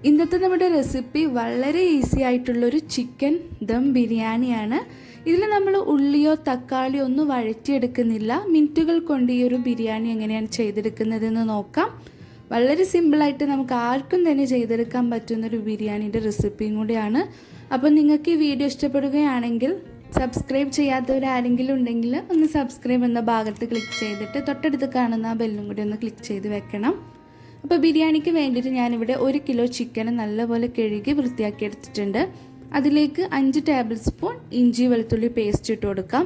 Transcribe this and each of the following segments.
ഇന്നത്തെ നമ്മുടെ റെസിപ്പി വളരെ ഈസി ആയിട്ടുള്ളൊരു ചിക്കൻ ദം ബിരിയാണിയാണ്. ഇതിൽ നമ്മൾ ഉള്ളിയോ തക്കാളിയോ ഒന്നും വഴറ്റിയെടുക്കുന്നില്ല. മിനിറ്റുകൾ കൊണ്ട് ഈ ഒരു ബിരിയാണി എങ്ങനെയാണ് ചെയ്തെടുക്കുന്നതെന്ന് നോക്കാം. വളരെ സിമ്പിളായിട്ട് നമുക്ക് ആർക്കും തന്നെ ചെയ്തെടുക്കാൻ പറ്റുന്നൊരു ബിരിയാണിയുടെ റെസിപ്പിയും കൂടിയാണ്. അപ്പോൾ നിങ്ങൾക്ക് ഈ വീഡിയോ ഇഷ്ടപ്പെടുകയാണെങ്കിൽ സബ്സ്ക്രൈബ് ചെയ്യാത്തവരാരെങ്കിലും ഉണ്ടെങ്കിൽ ഒന്ന് സബ്സ്ക്രൈബ് എന്ന ഭാഗത്ത് ക്ലിക്ക് ചെയ്തിട്ട് തൊട്ടടുത്ത് കാണുന്ന ആ ബെല്ലും കൂടി ഒന്ന് ക്ലിക്ക് ചെയ്ത് വെക്കണം. അപ്പോൾ ബിരിയാണിക്ക് വേണ്ടിയിട്ട് ഞാനിവിടെ 1 കിലോ ചിക്കൻ നല്ലപോലെ കഴുകി വൃത്തിയാക്കി എടുത്തിട്ടുണ്ട്. അതിലേക്ക് 5 ടേബിൾ സ്പൂൺ ഇഞ്ചി വെളുത്തുള്ളി പേസ്റ്റ് ഇട്ട് കൊടുക്കാം.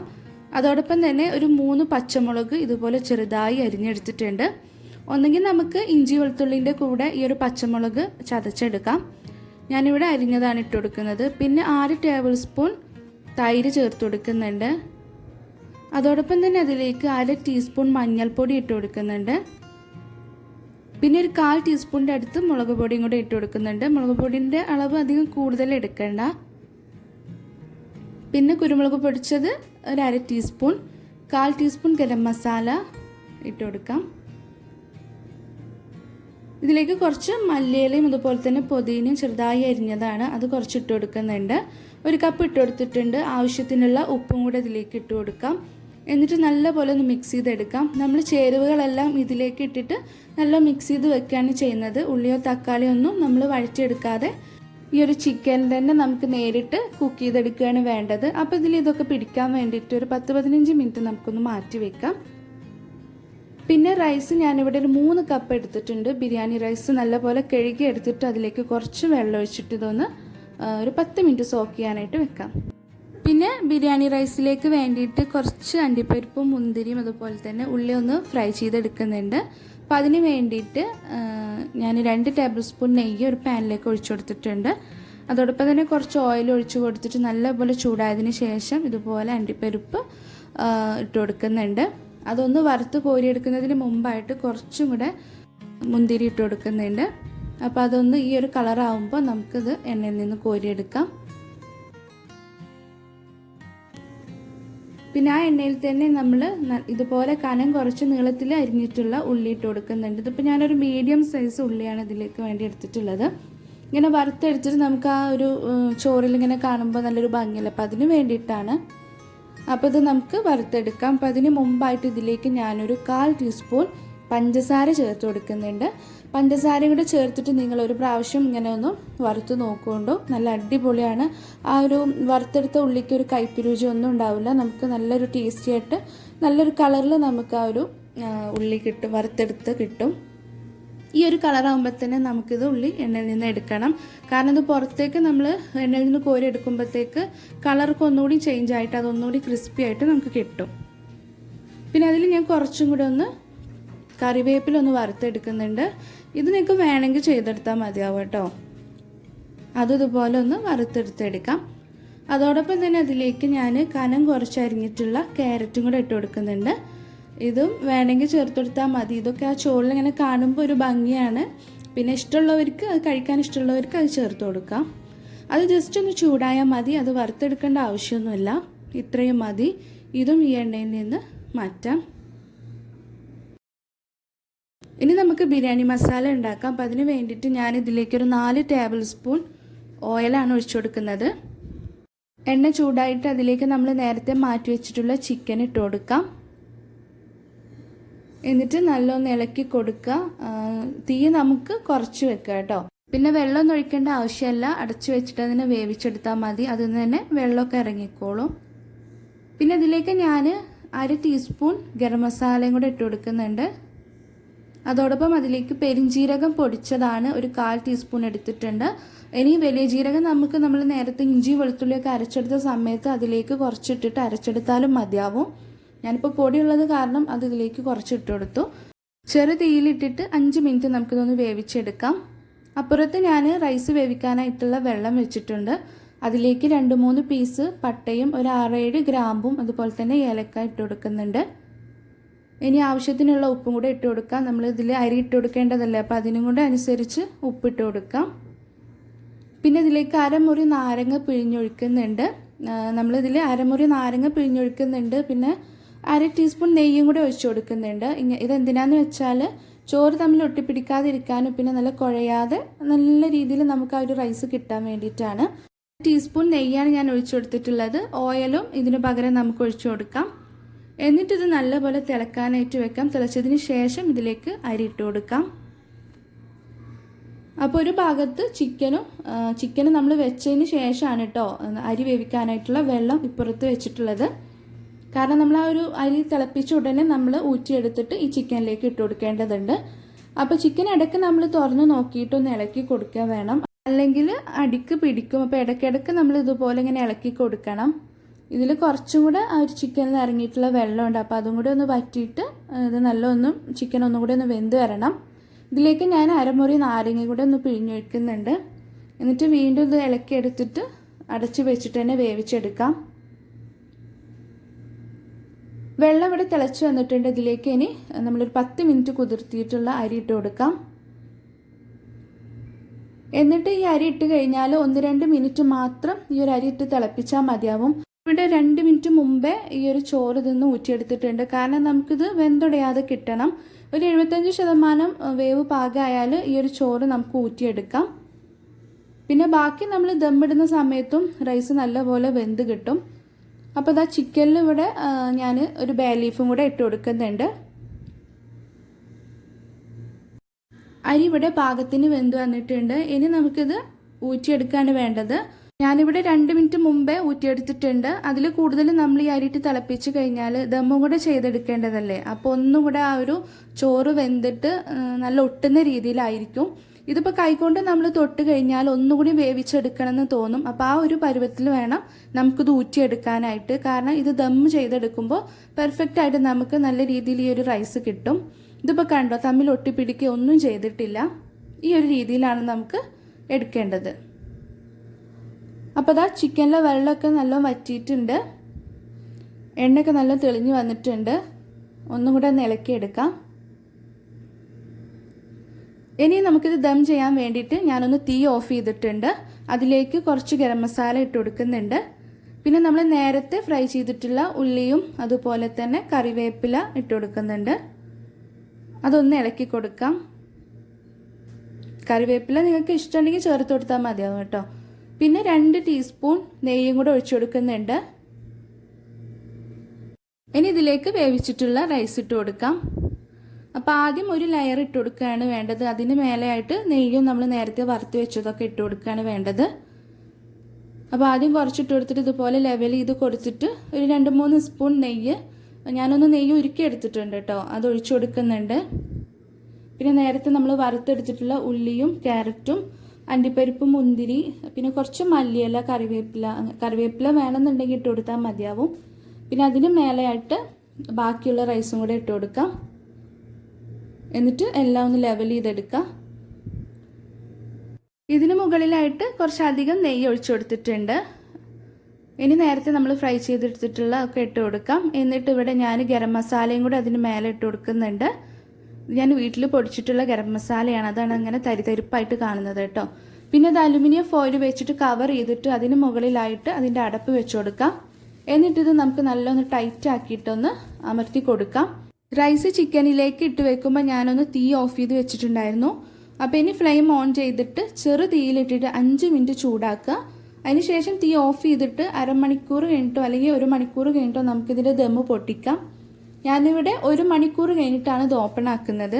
അതോടൊപ്പം തന്നെ ഒരു 3 പച്ചമുളക് ഇതുപോലെ ചെറുതായി അരിഞ്ഞെടുത്തിട്ടുണ്ട്. ഒന്നെങ്കിൽ നമുക്ക് ഇഞ്ചി വെളുത്തുള്ളിൻ്റെ കൂടെ ഈ ഒരു പച്ചമുളക് ചതച്ചെടുക്കാം. ഞാനിവിടെ അരിഞ്ഞതാണ് ഇട്ട് കൊടുക്കുന്നത്. പിന്നെ 6 ടേബിൾ സ്പൂൺ തൈര് ചേർത്ത് കൊടുക്കുന്നുണ്ട്. അതോടൊപ്പം തന്നെ അതിലേക്ക് 1/2 ടീസ്പൂൺ മഞ്ഞൾപ്പൊടി ഇട്ട് കൊടുക്കുന്നുണ്ട്. പിന്നെ ഒരു 1/4 ടീസ്പൂണിൻ്റെ അടുത്ത് മുളക് പൊടിയും കൂടെ ഇട്ട് കൊടുക്കുന്നുണ്ട്. മുളക് പൊടിൻ്റെ അളവ് അധികം കൂടുതൽ എടുക്കണ്ട. പിന്നെ കുരുമുളക് പൊടിച്ചത് ഒരു 1/2 ടീസ്പൂൺ, 1/4 ടീസ്പൂൺ ഗരം മസാല ഇട്ട് കൊടുക്കാം. ഇതിലേക്ക് കുറച്ച് മല്ലിയിലയും അതുപോലെ തന്നെ പുതിനയും ചെറുതായി അരിഞ്ഞതാണ്, അത് കുറച്ച് ഇട്ട് കൊടുക്കുന്നുണ്ട്. 1 കപ്പ് ഇട്ട് കൊടുത്തിട്ടുണ്ട്. ആവശ്യത്തിനുള്ള ഉപ്പും കൂടെ ഇതിലേക്ക് ഇട്ട് കൊടുക്കാം. എന്നിട്ട് നല്ലപോലെ ഒന്ന് മിക്സ് ചെയ്തെടുക്കാം. നമ്മൾ ചേരുവകളെല്ലാം ഇതിലേക്ക് ഇട്ടിട്ട് നല്ല മിക്സ് ചെയ്ത് വെക്കുകയാണ് ചെയ്യുന്നത്. ഉള്ളിയോ തക്കാളിയോ ഒന്നും നമ്മൾ വഴറ്റിയെടുക്കാതെ ഈ ഒരു ചിക്കൻ തന്നെ നമുക്ക് നേരിട്ട് കുക്ക് ചെയ്തെടുക്കുകയാണ് വേണ്ടത്. അപ്പോൾ ഇതിൽ ഇതൊക്കെ പിടിക്കാൻ വേണ്ടിയിട്ട് ഒരു 10-15 മിനിറ്റ് നമുക്കൊന്ന് മാറ്റി വെക്കാം. പിന്നെ റൈസ് ഞാനിവിടെ ഒരു 3 കപ്പ് എടുത്തിട്ടുണ്ട്. ബിരിയാണി റൈസ് നല്ലപോലെ കഴുകി എടുത്തിട്ട് അതിലേക്ക് കുറച്ച് വെള്ളം ഒഴിച്ചിട്ട് ഇതൊന്ന് ഒരു 10 മിനിറ്റ് സോക്ക് ചെയ്യാനായിട്ട് വെക്കാം. പിന്നെ ബിരിയാണി റൈസിലേക്ക് വേണ്ടിയിട്ട് കുറച്ച് അണ്ടിപ്പരിപ്പും മുന്തിരിയും അതുപോലെ തന്നെ ഉള്ളി ഒന്ന് ഫ്രൈ ചെയ്തെടുക്കുന്നുണ്ട്. അപ്പോൾ അതിന് വേണ്ടിയിട്ട് ഞാൻ 2 ടേബിൾ സ്പൂൺ നെയ്യ് ഒരു പാനിലേക്ക് ഒഴിച്ചു കൊടുത്തിട്ടുണ്ട്. അതോടൊപ്പം തന്നെ കുറച്ച് ഓയിൽ ഒഴിച്ച് കൊടുത്തിട്ട് നല്ലപോലെ ചൂടായതിന് ശേഷം ഇതുപോലെ അണ്ടിപ്പരിപ്പ് ഇട്ട് കൊടുക്കുന്നുണ്ട്. അതൊന്ന് വറുത്ത് കോരിയെടുക്കുന്നതിന് മുമ്പായിട്ട് കുറച്ചും കൂടെ മുന്തിരി ഇട്ട് കൊടുക്കുന്നുണ്ട്. അപ്പോൾ അതൊന്ന് ഈ ഒരു കളറാവുമ്പോൾ നമുക്കിത് എണ്ണയിൽ നിന്ന് കോരിയെടുക്കാം. പിന്നെ ആ എണ്ണയിൽ തന്നെ നമ്മൾ ഇതുപോലെ കനം കുറച്ച് നീളത്തിൽ അരിഞ്ഞിട്ടുള്ള ഉള്ളി ഇട്ട് കൊടുക്കുന്നുണ്ട്. ഇതിപ്പോൾ ഞാനൊരു മീഡിയം സൈസ് ഉള്ളിയാണ് ഇതിലേക്ക് വേണ്ടി എടുത്തിട്ടുള്ളത്. ഇങ്ങനെ വറുത്തെടുത്തിട്ട് നമുക്ക് ആ ഒരു ചോറിൽ ഇങ്ങനെ കാണുമ്പോൾ നല്ലൊരു ഭംഗിയല്ല, അപ്പോൾ അതിന് വേണ്ടിയിട്ടാണ്. അപ്പോൾ ഇത് നമുക്ക് വറുത്തെടുക്കാം. അപ്പോൾ അതിന് മുമ്പായിട്ട് ഇതിലേക്ക് ഞാനൊരു 1/4 ടീസ്പൂൺ പഞ്ചസാര ചേർത്ത് കൊടുക്കുന്നുണ്ട്. പഞ്ചസാരയും കൂടെ ചേർത്തിട്ട് നിങ്ങളൊരു പ്രാവശ്യം ഇങ്ങനെ ഒന്ന് വറുത്ത് നോക്കുകൊണ്ടു. നല്ല അടിപൊളിയാണ്. ആ ഒരു വറുത്തെടുത്ത ഉള്ളിക്ക് ഒരു കയ്പ്പ് രുചി ഒന്നും ഉണ്ടാവില്ല. നമുക്ക് നല്ലൊരു ടേസ്റ്റി ആയിട്ട് നല്ലൊരു കളറിൽ നമുക്ക് ആ ഒരു ഉള്ളി കിട്ടും, വറുത്തെടുത്ത് കിട്ടും. ഈ ഒരു കളറാകുമ്പോൾ തന്നെ നമുക്കിത് ഉള്ളി എണ്ണയിൽ നിന്ന് എടുക്കണം. കാരണം ഇത് പുറത്തേക്ക് നമ്മൾ എണ്ണയിൽ നിന്ന് കോരി എടുക്കുമ്പോഴത്തേക്ക് കളറൊക്കെ ഒന്നുകൂടി ചേഞ്ച് ആയിട്ട് അതൊന്നുകൂടി ക്രിസ്പി ആയിട്ട് നമുക്ക് കിട്ടും. പിന്നെ അതിൽ ഞാൻ കുറച്ചും കൂടെ ഒന്ന് കറിവേപ്പിലൊന്ന് വറുത്തെടുക്കുന്നുണ്ട്. ഇത് നിങ്ങൾക്ക് വേണമെങ്കിൽ ചെയ്തെടുത്താൽ മതിയാവും കേട്ടോ. ഇതുപോലെ ഒന്ന് വറുത്തെടുത്തെടുക്കാം. അതോടൊപ്പം തന്നെ അതിലേക്ക് ഞാൻ കനം കുറച്ച് അരിഞ്ഞിട്ടുള്ള ക്യാരറ്റും കൂടെ ഇട്ട് കൊടുക്കുന്നുണ്ട്. ഇതും വേണമെങ്കിൽ ചേർത്തെടുത്താൽ മതി. ഇതൊക്കെ ആ ചോറിൽ ഇങ്ങനെ കാണുമ്പോൾ ഒരു ഭംഗിയാണ്. പിന്നെ ഇഷ്ടമുള്ളവർക്ക് അത് കഴിക്കാൻ ഇഷ്ടമുള്ളവർക്ക് അത് ചേർത്ത് കൊടുക്കാം. അത് ജസ്റ്റ് ഒന്ന് ചൂടായാൽ മതി. അത് വറുത്തെടുക്കേണ്ട ആവശ്യമൊന്നുമില്ല. ഇത്രയും മതി. ഇതും ഈ എണ്ണയിൽ നിന്ന് മാറ്റാം. ഇനി നമുക്ക് ബിരിയാണി മസാല ഉണ്ടാക്കാം. അപ്പോൾ അതിന് വേണ്ടിയിട്ട് ഞാൻ ഇതിലേക്കൊരു 4 ടേബിൾ സ്പൂൺ ഓയിലാണ് ഒഴിച്ചു കൊടുക്കുന്നത്. എണ്ണ ചൂടായിട്ട് അതിലേക്ക് നമ്മൾ നേരത്തെ മാറ്റി വെച്ചിട്ടുള്ള ചിക്കൻ ഇട്ട് കൊടുക്കാം. എന്നിട്ട് നല്ലൊന്ന് ഇളക്കി കൊടുക്കുക. തീ നമുക്ക് കുറച്ച് വെക്കുക കേട്ടോ. പിന്നെ വെള്ളമൊന്നും ഒഴിക്കേണ്ട ആവശ്യമല്ല. അടച്ചു വെച്ചിട്ട് അതിനെ വേവിച്ചെടുത്താൽ മതി. അതിൽ നിന്ന് തന്നെ വെള്ളമൊക്കെ ഇറങ്ങിക്കോളും. പിന്നെ ഇതിലേക്ക് ഞാൻ 1/2 ടീസ്പൂൺ ഗരം മസാലയും കൂടെ ഇട്ട് കൊടുക്കുന്നുണ്ട്. അതോടൊപ്പം അതിലേക്ക് പെരിഞ്ജീരകം പൊടിച്ചതാണ് ഒരു 1/4 ടീസ്പൂൺ എടുത്തിട്ടുണ്ട്. ഇനി വലിയ ജീരകം നമ്മൾ നേരത്തെ ഇഞ്ചി വെളുത്തുള്ളിയൊക്കെ അരച്ചെടുത്ത സമയത്ത് അതിലേക്ക് കുറച്ചിട്ടിട്ട് അരച്ചെടുത്താലും മതിയാവും. ഞാനിപ്പോൾ പൊടിയുള്ളത് കാരണം അത് ഇതിലേക്ക് കുറച്ചിട്ട് കൊടുത്തു. ചെറു തീയിലിട്ടിട്ട് 5 മിനിറ്റ് നമുക്കിതൊന്ന് വേവിച്ചെടുക്കാം. അപ്പുറത്ത് ഞാൻ റൈസ് വേവിക്കാനായിട്ടുള്ള വെള്ളം വെച്ചിട്ടുണ്ട്. അതിലേക്ക് 2-3 പീസ് പട്ടയും ഒരു 6-7 ഗ്രാമ്പും അതുപോലെ തന്നെ ഏലക്ക ഇട്ട് കൊടുക്കുന്നുണ്ട്. ഇനി ആവശ്യത്തിനുള്ള ഉപ്പും കൂടെ ഇട്ട് കൊടുക്കാം. നമ്മൾ ഇതിൽ അരി ഇട്ട് കൊടുക്കേണ്ടതല്ലേ, അപ്പോൾ അതിനും കൂടെ അനുസരിച്ച് ഉപ്പിട്ട് കൊടുക്കാം. പിന്നെ ഇതിലേക്ക് 1/2 മുറി നാരങ്ങ പിഴിഞ്ഞൊഴിക്കുന്നുണ്ട്. നമ്മളിതിൽ 1/2 മുറി നാരങ്ങ പിഴിഞ്ഞൊഴിക്കുന്നുണ്ട്. പിന്നെ 1/2 ടീസ്പൂൺ നെയ്യും കൂടെ ഒഴിച്ചു കൊടുക്കുന്നുണ്ട്. ഇതെന്തിനാന്ന് വെച്ചാൽ ചോറ് തമ്മിൽ ഒട്ടിപ്പിടിക്കാതിരിക്കാനും പിന്നെ നല്ല കുഴയാതെ നല്ല രീതിയിൽ നമുക്ക് ആ ഒരു റൈസ് കിട്ടാൻ വേണ്ടിയിട്ടാണ്. ടീസ്പൂൺ നെയ്യാണ് ഞാൻ ഒഴിച്ചു കൊടുത്തിട്ടുള്ളത്. ഓയിലും ഇതിന് പകരം നമുക്ക് ഒഴിച്ചു കൊടുക്കാം. എന്നിട്ടിത് നല്ലപോലെ തിളക്കാനായിട്ട് വെക്കാം. തിളച്ചതിന് ശേഷം ഇതിലേക്ക് അരി ഇട്ട് കൊടുക്കാം. അപ്പോൾ ഒരു ഭാഗത്ത് ചിക്കനും നമ്മൾ വെച്ചതിന് ശേഷമാണ് കേട്ടോ അരി വേവിക്കാനായിട്ടുള്ള വെള്ളം ഇപ്പുറത്ത് വെച്ചിട്ടുള്ളത്. കാരണം നമ്മൾ ആ ഒരു അരി തിളപ്പിച്ച ഉടനെ നമ്മൾ ഊറ്റിയെടുത്തിട്ട് ഈ ചിക്കനിലേക്ക് ഇട്ട് കൊടുക്കേണ്ടതുണ്ട്. അപ്പോൾ ചിക്കൻ ഇടയ്ക്ക് നമ്മൾ തുറന്ന് നോക്കിയിട്ടൊന്ന് ഇളക്കി കൊടുക്കുക വേണം, അല്ലെങ്കിൽ അടിക്ക് പിടിക്കും. അപ്പോൾ ഇടയ്ക്കിടയ്ക്ക് നമ്മൾ ഇതുപോലെ ഇങ്ങനെ ഇളക്കി കൊടുക്കണം. ഇതിൽ കുറച്ചും കൂടെ ആ ഒരു ചിക്കനിൽ ഇറങ്ങിയിട്ടുള്ള വെള്ളമുണ്ട്. അപ്പോൾ അതും കൂടെ ഒന്ന് വറ്റിയിട്ട് ഇത് ചിക്കൻ ഒന്നും കൂടെ ഒന്ന് വെന്ത് വരണം. ഇതിലേക്ക് ഞാൻ അരമുറി നാരങ്ങ കൂടെ ഒന്ന് പിഴിഞ്ഞൊഴിക്കുന്നുണ്ട്. എന്നിട്ട് വീണ്ടും ഇത് ഇളക്കി എടുത്തിട്ട് അടച്ച് വെച്ചിട്ട് തന്നെ വേവിച്ചെടുക്കാം. വെള്ളം ഇവിടെ തിളച്ച് വന്നിട്ടുണ്ട്. ഇതിലേക്ക് ഇനി നമ്മളൊരു 10 മിനിറ്റ് കുതിർത്തിയിട്ടുള്ള അരി ഇട്ട് കൊടുക്കാം. എന്നിട്ട് ഈ അരി ഇട്ട് കഴിഞ്ഞാൽ 1-2 മിനിറ്റ് മാത്രം ഈ ഒരു അരി ഇട്ട് തിളപ്പിച്ചാൽ മതിയാവും. ഇവിടെ 2 മിനിറ്റ് മുമ്പേ ഈ ഒരു ചോറ് ഇതൊന്ന് ഊറ്റിയെടുത്തിട്ടുണ്ട്. കാരണം നമുക്കിത് വെന്തുടയാതെ കിട്ടണം. ഒരു 75% വേവ് പാകമായാൽ ഈ ഒരു ചോറ് നമുക്ക് ഊറ്റിയെടുക്കാം. പിന്നെ ബാക്കി നമ്മൾ ദമ്മിടുന്ന സമയത്തും റൈസ് നല്ലപോലെ വെന്ത് കിട്ടും. അപ്പോൾ ഇതാ ചിക്കനിൽ ഇവിടെ ഞാൻ ഒരു ബേ ലീഫും കൂടെ ഇട്ട് കൊടുക്കുന്നുണ്ട്. അരി ഇവിടെ പാകത്തിന് വെന്ത് വന്നിട്ടുണ്ട്. ഇനി നമുക്കിത് ഊറ്റിയെടുക്കാണ് വേണ്ടത്. ഞാനിവിടെ 2 മിനിറ്റ് മുമ്പേ ഊറ്റിയെടുത്തിട്ടുണ്ട്. അതിൽ കൂടുതൽ നമ്മൾ ഈ അരിയിട്ട് തിളപ്പിച്ച് കഴിഞ്ഞാൽ ദമ്മും കൂടെ ചെയ്തെടുക്കേണ്ടതല്ലേ. അപ്പോൾ ഒന്നും കൂടെ ആ ഒരു ചോറ് വെന്തിട്ട് നല്ല ഒട്ടുന്ന രീതിയിലായിരിക്കും. ഇതിപ്പോൾ കൈകൊണ്ട് നമ്മൾ തൊട്ട് കഴിഞ്ഞാൽ ഒന്നുകൂടി വേവിച്ചെടുക്കണമെന്ന് തോന്നും. അപ്പോൾ ആ ഒരു പരുവത്തിൽ വേണം നമുക്കിത് ഊറ്റിയെടുക്കാനായിട്ട്. കാരണം ഇത് ദമ്മ് ചെയ്തെടുക്കുമ്പോൾ പെർഫെക്റ്റ് ആയിട്ട് നമുക്ക് നല്ല രീതിയിൽ ഈ ഒരു റൈസ് കിട്ടും. ഇതിപ്പോൾ കണ്ടോ, തമ്മിൽ ഒട്ടിപ്പിടിക്കുക ഒന്നും ചെയ്തിട്ടില്ല. ഈ ഒരു രീതിയിലാണ് നമുക്ക് എടുക്കേണ്ടത്. അപ്പോൾ അതാ ചിക്കനിലെ വെള്ളമൊക്കെ നല്ല വറ്റിയിട്ടുണ്ട്, എണ്ണയൊക്കെ നല്ല തെളിഞ്ഞ് വന്നിട്ടുണ്ട്. ഒന്നും കൂടെ ഒന്ന് ഇളക്കിയെടുക്കാം. ഇനി നമുക്കിത് ദം ചെയ്യാൻ വേണ്ടിയിട്ട് ഞാനൊന്ന് തീ ഓഫ് ചെയ്തിട്ടുണ്ട്. അതിലേക്ക് കുറച്ച് ഗരം മസാല ഇട്ട് കൊടുക്കുന്നുണ്ട്. പിന്നെ നമ്മൾ നേരത്തെ ഫ്രൈ ചെയ്തിട്ടുള്ള ഉള്ളിയും അതുപോലെ തന്നെ കറിവേപ്പില ഇട്ട് കൊടുക്കുന്നുണ്ട്. അതൊന്ന് ഇളക്കി കൊടുക്കാം. കറിവേപ്പില നിങ്ങൾക്ക് ഇഷ്ടമുണ്ടെങ്കിൽ ചേർത്ത് കൊടുത്താൽ മതിയാവും കേട്ടോ. പിന്നെ 2 ടീസ്പൂൺ നെയ്യും കൂടെ ഒഴിച്ചു കൊടുക്കുന്നുണ്ട്. ഇനി ഇതിലേക്ക് വേവിച്ചിട്ടുള്ള റൈസ് ഇട്ട് കൊടുക്കാം. അപ്പോൾ ആദ്യം ഒരു ലെയർ ഇട്ട് കൊടുക്കുകയാണ് വേണ്ടത്. അതിന് മേലെയായിട്ട് നെയ്യും നമ്മൾ നേരത്തെ വറുത്ത് വെച്ചതൊക്കെ ഇട്ട് കൊടുക്കുകയാണ് വേണ്ടത്. അപ്പോൾ ആദ്യം കുറച്ചിട്ട് കൊടുത്തിട്ട് ഇതുപോലെ ലെവൽ ചെയ്ത് കൊടുത്തിട്ട് ഒരു 2-3 സ്പൂൺ നെയ്യ്, ഞാനൊന്ന് നെയ്യ് ഉരുക്കി എടുത്തിട്ടുണ്ട് കേട്ടോ, അത് ഒഴിച്ചു കൊടുക്കുന്നുണ്ട്. പിന്നെ നേരത്തെ നമ്മൾ വറുത്തെടുത്തിട്ടുള്ള ഉള്ളിയും ക്യാരറ്റും അണ്ടിപ്പരിപ്പും മുന്തിരി, പിന്നെ കുറച്ച് മല്ലിയില, കറിവേപ്പില വേണമെന്നുണ്ടെങ്കിൽ ഇട്ട് കൊടുത്താൽ മതിയാവും. പിന്നെ അതിന് മേലെയായിട്ട് ബാക്കിയുള്ള റൈസും കൂടെ ഇട്ട് കൊടുക്കാം. എന്നിട്ട് എല്ലാം ഒന്ന് ലെവൽ ചെയ്തെടുക്കാം. ഇതിന് മുകളിലായിട്ട് കുറച്ചധികം നെയ്യ് ഒഴിച്ചു കൊടുത്തിട്ടുണ്ട്. ഇനി നേരത്തെ നമ്മൾ ഫ്രൈ ചെയ്തെടുത്തിട്ടുള്ള ഒക്കെ ഇട്ട് കൊടുക്കാം. എന്നിട്ട് ഇവിടെ ഞാൻ ഗരം മസാലയും കൂടെ അതിന് മേലെ ഇട്ട് കൊടുക്കുന്നുണ്ട്. ഞാൻ വീട്ടിൽ പൊടിച്ചിട്ടുള്ള ഗരം മസാലയാണ്, അതാണ് അങ്ങനെ തരിതരിപ്പായിട്ട് കാണുന്നത് കേട്ടോ. പിന്നെ അത് അലുമിനിയം ഫോയിൽ വെച്ചിട്ട് കവർ ചെയ്തിട്ട് അതിന് മുകളിലായിട്ട് അതിൻ്റെ അടപ്പ് വെച്ച് കൊടുക്കാം. എന്നിട്ടിത് നമുക്ക് നല്ലൊന്ന് ടൈറ്റ് ആക്കിയിട്ടൊന്ന് അമർത്തി കൊടുക്കാം. റൈസ് ചിക്കനിലേക്ക് ഇട്ട് വെക്കുമ്പോൾ ഞാനൊന്ന് തീ ഓഫ് ചെയ്ത് വെച്ചിട്ടുണ്ടായിരുന്നു. അപ്പോൾ ഇനി ഫ്ലെയിം ഓൺ ചെയ്തിട്ട് ചെറു തീയിലിട്ടിട്ട് 5 മിനിറ്റ് ചൂടാക്കുക. അതിനുശേഷം തീ ഓഫ് ചെയ്തിട്ട് അരമണിക്കൂർ കഴിഞ്ഞിട്ടോ അല്ലെങ്കിൽ 1 മണിക്കൂർ കഴിഞ്ഞിട്ടോ നമുക്കിതിൻ്റെ ദമ്മ് പൊട്ടിക്കാം. ഞാനിവിടെ 1 മണിക്കൂർ കഴിഞ്ഞിട്ടാണ് ഇത് ഓപ്പൺ ആക്കുന്നത്.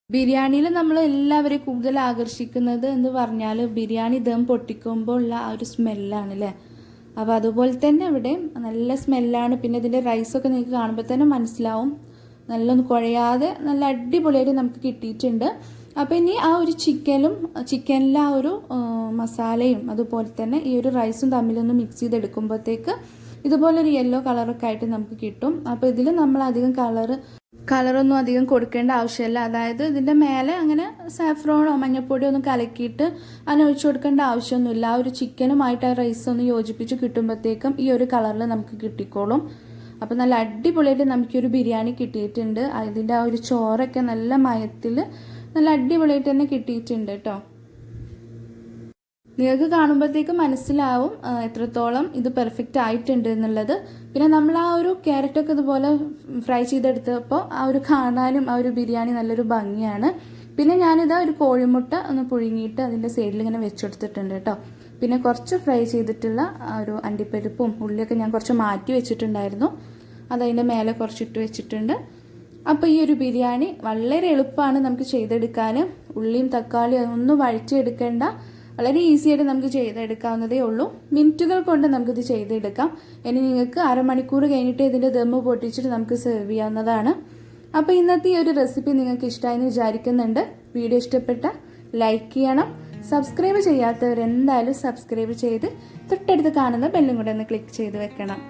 ബിരിയാണിയിൽ നമ്മൾ എല്ലാവരെയും കൂടുതൽ ആകർഷിക്കുന്നത് എന്ന് പറഞ്ഞാൽ ബിരിയാണി ദം പൊട്ടിക്കുമ്പോൾ ഉള്ള ആ ഒരു സ്മെല്ലാണ് അല്ലേ. അപ്പോൾ അതുപോലെ തന്നെ ഇവിടെ നല്ല സ്മെല്ലാണ്. പിന്നെ ഇതിൻ്റെ റൈസൊക്കെ നിങ്ങൾക്ക് കാണുമ്പോൾ തന്നെ മനസ്സിലാവും, നല്ലൊന്ന് കുഴയാതെ നല്ല അടിപൊളിയായിട്ട് നമുക്ക് കിട്ടിയിട്ടുണ്ട്. അപ്പോൾ ഇനി ആ ഒരു ചിക്കനിലെ ആ ഒരു മസാലയും അതുപോലെ തന്നെ ഈ ഒരു റൈസും തമ്മിലൊന്ന് മിക്സ് ചെയ്തെടുക്കുമ്പോഴത്തേക്ക് ഇതുപോലൊരു യെല്ലോ കളറൊക്കെ ആയിട്ട് നമുക്ക് കിട്ടും. അപ്പോൾ ഇതിൽ നമ്മൾ അധികം കളറൊന്നും അധികം കൊടുക്കേണ്ട ആവശ്യമില്ല. അതായത് ഇതിൻ്റെ മേലെ അങ്ങനെ സാഫ്രോണോ മഞ്ഞൾപ്പൊടിയോ ഒന്നും കലക്കിയിട്ട് അങ്ങനെ ഒഴിച്ചു കൊടുക്കേണ്ട ആവശ്യമൊന്നുമില്ല. ആ ഒരു ചിക്കനുമായിട്ട് ആ റൈസ് ഒന്ന് യോജിപ്പിച്ച് കിട്ടുമ്പോഴത്തേക്കും ഈ ഒരു കളറിൽ നമുക്ക് കിട്ടിക്കോളും. അപ്പോൾ നല്ല അടിപൊളിയായിട്ട് നമുക്കൊരു ബിരിയാണി കിട്ടിയിട്ടുണ്ട്. അതിൻ്റെ ആ ഒരു ചോറൊക്കെ നല്ല മയത്തിൽ നല്ല അടിപൊളിയായിട്ട് തന്നെ കിട്ടിയിട്ടുണ്ട് കേട്ടോ. നിങ്ങൾക്ക് കാണുമ്പോഴത്തേക്ക് മനസ്സിലാവും എത്രത്തോളം ഇത് പെർഫെക്റ്റ് ആയിട്ടുണ്ട് എന്നുള്ളത്. പിന്നെ നമ്മൾ ആ ഒരു ക്യാരറ്റൊക്കെ ഇതുപോലെ ഫ്രൈ ചെയ്തെടുത്തപ്പോൾ ആ ഒരു കാണാനും ആ ഒരു ബിരിയാണി നല്ലൊരു ഭംഗിയാണ്. പിന്നെ ഞാനിതാ ഒരു കോഴിമുട്ട ഒന്ന് പുഴുങ്ങിയിട്ട് അതിൻ്റെ സൈഡിൽ ഇങ്ങനെ വെച്ചെടുത്തിട്ടുണ്ട് കേട്ടോ. പിന്നെ കുറച്ച് ഫ്രൈ ചെയ്തിട്ടുള്ള ആ ഒരു അണ്ടിപ്പരിപ്പും ഉള്ളിയൊക്കെ ഞാൻ കുറച്ച് മാറ്റി വെച്ചിട്ടുണ്ടായിരുന്നു, അതതിൻ്റെ മേലെ കുറച്ചിട്ട് വെച്ചിട്ടുണ്ട്. അപ്പോൾ ഈ ഒരു ബിരിയാണി വളരെ എളുപ്പമാണ് നമുക്ക് ചെയ്തെടുക്കാൻ. ഉള്ളിയും തക്കാളിയും ഒന്നും വഴറ്റിയെടുക്കേണ്ട, വളരെ ഈസി ആയിട്ട് നമുക്ക് ചെയ്തെടുക്കാവുന്നതേ ഉള്ളൂ. മിനിറ്റുകൾ കൊണ്ട് നമുക്കിത് ചെയ്തെടുക്കാം. ഇനി നിങ്ങൾക്ക് അരമണിക്കൂർ കഴിഞ്ഞിട്ട് ഇതിൻ്റെ ദമ്മ് പൊട്ടിച്ചിട്ട് നമുക്ക് സെർവ് ചെയ്യാവുന്നതാണ്. അപ്പോൾ ഇന്നത്തെ ഈ ഒരു റെസിപ്പി നിങ്ങൾക്ക് ഇഷ്ടമായെന്ന് വിചാരിക്കുന്നുണ്ട്. വീഡിയോ ഇഷ്ടപ്പെട്ട ലൈക്ക് ചെയ്യണം. സബ്സ്ക്രൈബ് ചെയ്യാത്തവർ എന്തായാലും സബ്സ്ക്രൈബ് ചെയ്ത് തൊട്ടടുത്ത് കാണുന്ന ബെല്ലും കൂടെ ഒന്ന് ക്ലിക്ക് ചെയ്ത് വെക്കണം.